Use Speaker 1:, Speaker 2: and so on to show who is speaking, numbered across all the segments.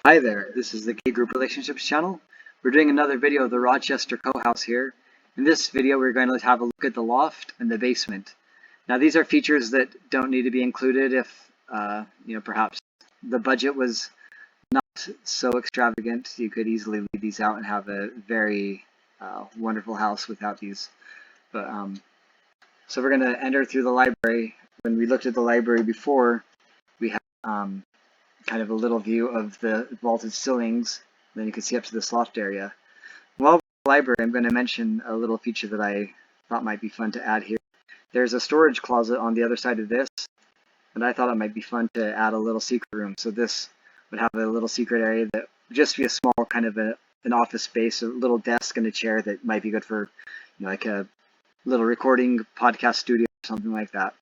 Speaker 1: Hi there, this is the Gay Group Relationships channel. We're doing another video of the Rochester Cohouse here. In this video, we're going to have a look at the loft and the basement. Now, these are features that don't need to be included if, perhaps the budget was not so extravagant. You could easily leave these out and have a very wonderful house without these. So we're going to enter through the library. When we looked at the library before, we have kind of a little view of the vaulted ceilings. Then you can see up to this loft area. While we're in the library, I'm going to mention a little feature that I thought might be fun to add here. There's a storage closet on the other side of this, and I thought it might be fun to add a little secret room. So this would have a little secret area that would just be a small kind of an office space, a little desk and a chair that might be good for like a little recording podcast studio or something like that.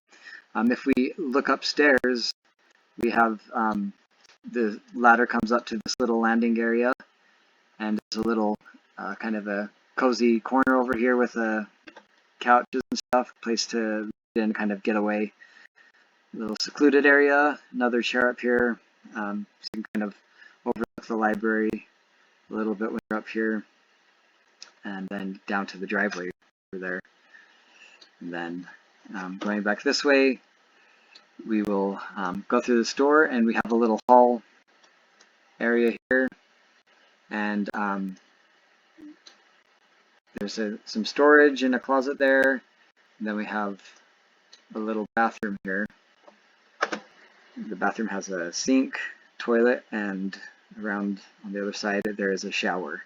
Speaker 1: If we look upstairs, we have the ladder comes up to this little landing area, and there's a little kind of a cozy corner over here with couches and stuff, place to then kind of get away. A little secluded area, another chair up here, so you can kind of overlook the library a little bit when you're up here, and then down to the driveway over there. And then going back this way, we will go through the store, and we have a little hall area here, and there's some storage in a closet there, and then we have a little bathroom here. The bathroom has a sink, toilet, and around on the other side there is a shower.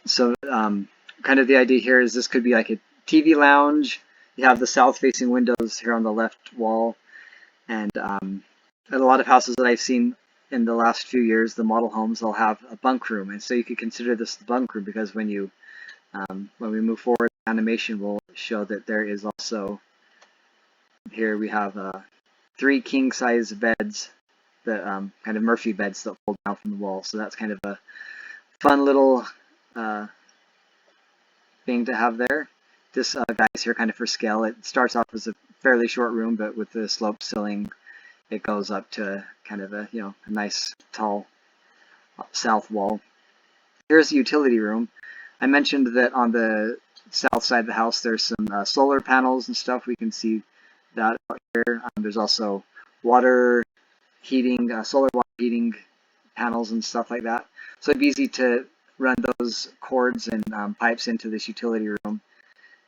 Speaker 1: So kind of the idea here is this could be like a TV lounge. You have the south-facing windows here on the left wall, and at a lot of houses that I've seen in the last few years, the model homes, they'll have a bunk room, and so you could consider this the bunk room because when we move forward, the animation will show that there is also here we have 3 king-size beds, that kind of Murphy beds that fold down from the wall. So that's kind of a fun little thing to have there. This guy's here kind of for scale. It starts off as a fairly short room, but with the sloped ceiling, it goes up to kind of a nice tall south wall. Here's the utility room. I mentioned that on the south side of the house there's some solar panels and stuff. We can see that out here. There's also water heating, solar water heating panels and stuff like that. So it'd be easy to run those cords and pipes into this utility room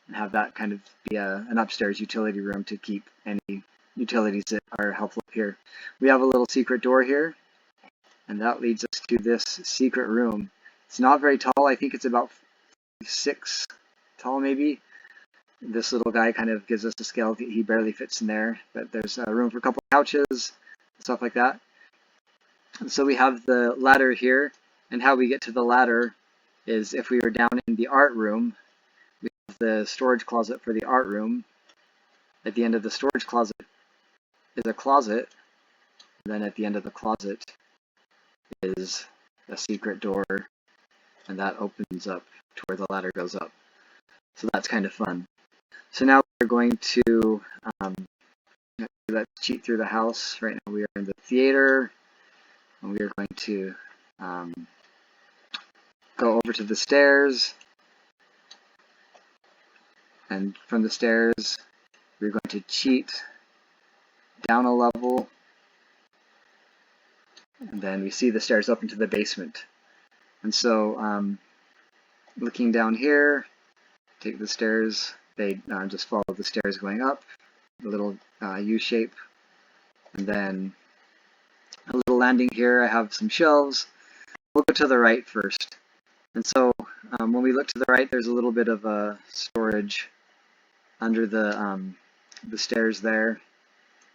Speaker 1: and have that kind of be an upstairs utility room to keep any utilities that are helpful here. We have a little secret door here, and that leads us to this secret room. It's not very tall. I think it's about 6 tall maybe. This little guy kind of gives us a scale. He barely fits in there, but there's room for a couple of couches, stuff like that. And so we have the ladder here, and how we get to the ladder is if we were down in the art room, we have the storage closet for the art room. At the end of the storage closet is a closet, and then at the end of the closet is a secret door, and that opens up to where the ladder goes up. So that's kind of fun. So now we're going to let's cheat through the house. Right now we are in the theater, and we are going to go over to the stairs, and from the stairs we're going to cheat down a level, and then we see the stairs up into the basement. And so looking down here, take the stairs, they just follow the stairs going up, a little U shape, and then a little landing here. I have some shelves. We'll go to the right first. And so when we look to the right, there's a little bit of a storage under the stairs there.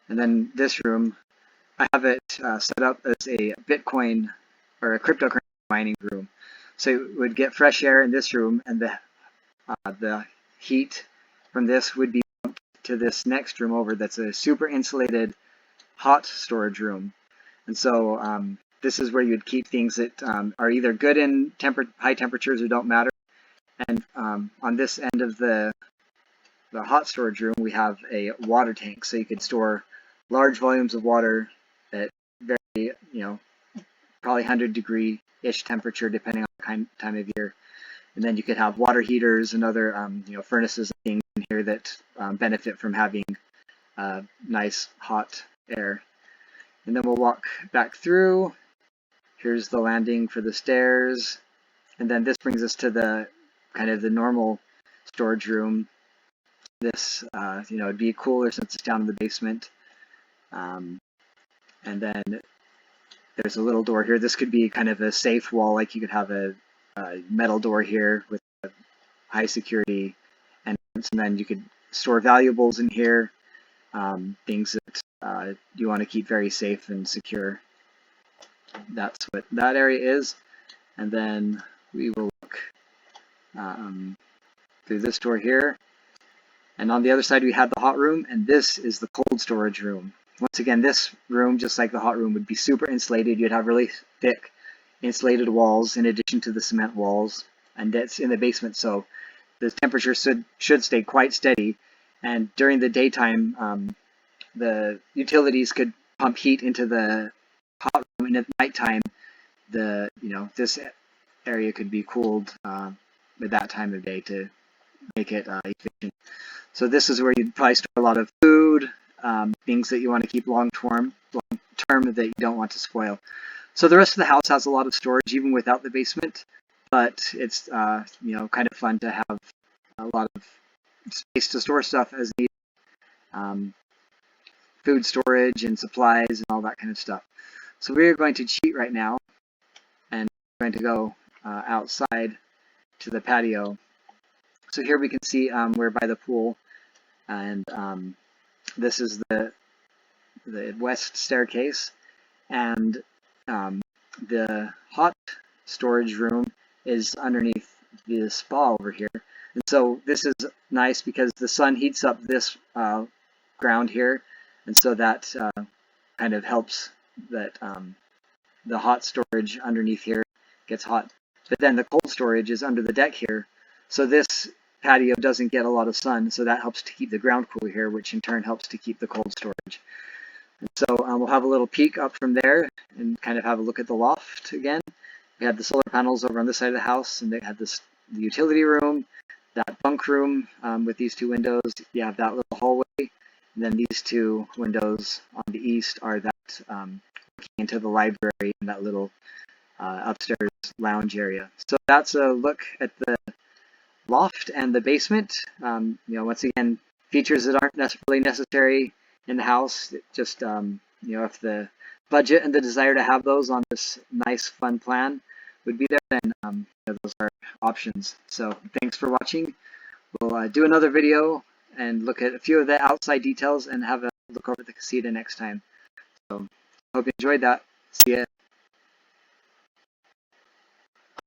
Speaker 1: And then this room, I have it set up as a Bitcoin or a cryptocurrency mining room. So it would get fresh air in this room, and the heat from this would be pumped to this next room over that's a super insulated hot storage room. And so this is where you'd keep things that are either good in high temperatures or don't matter. And on this end of the hot storage room, we have a water tank, so you could store large volumes of water at very probably 100-degree-ish temperature depending on the time of year. And then you could have water heaters and other furnaces and things in here that benefit from having nice hot air. And then we'll walk back through. Here's the landing for the stairs. And then this brings us to the kind of the normal storage room. This, it'd be cooler since it's down in the basement. And then there's a little door here. This could be kind of a safe wall, like you could have a metal door here with a high security entrance, and then you could store valuables in here, things that you want to keep very safe and secure. That's what that area is. And then we will look through this door here. And on the other side we have the hot room, and this is the cold storage room. Once again, this room, just like the hot room, would be super insulated. You'd have really thick insulated walls in addition to the cement walls, and that's in the basement, so the temperature should stay quite steady. And during the daytime, the utilities could pump heat into the hot room, and at nighttime, this area could be cooled at that time of day to make it efficient. So this is where you'd probably store a lot of food, things that you want to keep long term that you don't want to spoil. So the rest of the house has a lot of storage even without the basement, but it's kind of fun to have a lot of space to store stuff as needed, food storage and supplies and all that kind of stuff. So we're going to cheat right now, and we're going to go outside to the patio. So here we can see we're by the pool, and this is the west staircase, and the hot storage room is underneath the spa over here. And so this is nice because the sun heats up this ground here, and so that kind of helps that the hot storage underneath here gets hot. But then the cold storage is under the deck here, so this patio doesn't get a lot of sun, so that helps to keep the ground cool here, which in turn helps to keep the cold storage. And so we'll have a little peek up from there and kind of have a look at the loft again. We have the solar panels over on this side of the house, and they have the utility room, that bunk room with these two windows. You have that little hallway, and then these two windows on the east are that looking into the library and that little upstairs lounge area. So that's a look at the loft and the basement. Once again, features that aren't really necessary in the house. It just if the budget and the desire to have those on this nice fun plan would be there, then those are options. So thanks for watching. We'll do another video and look at a few of the outside details and have a look over the casita next time. So hope you enjoyed that. See ya.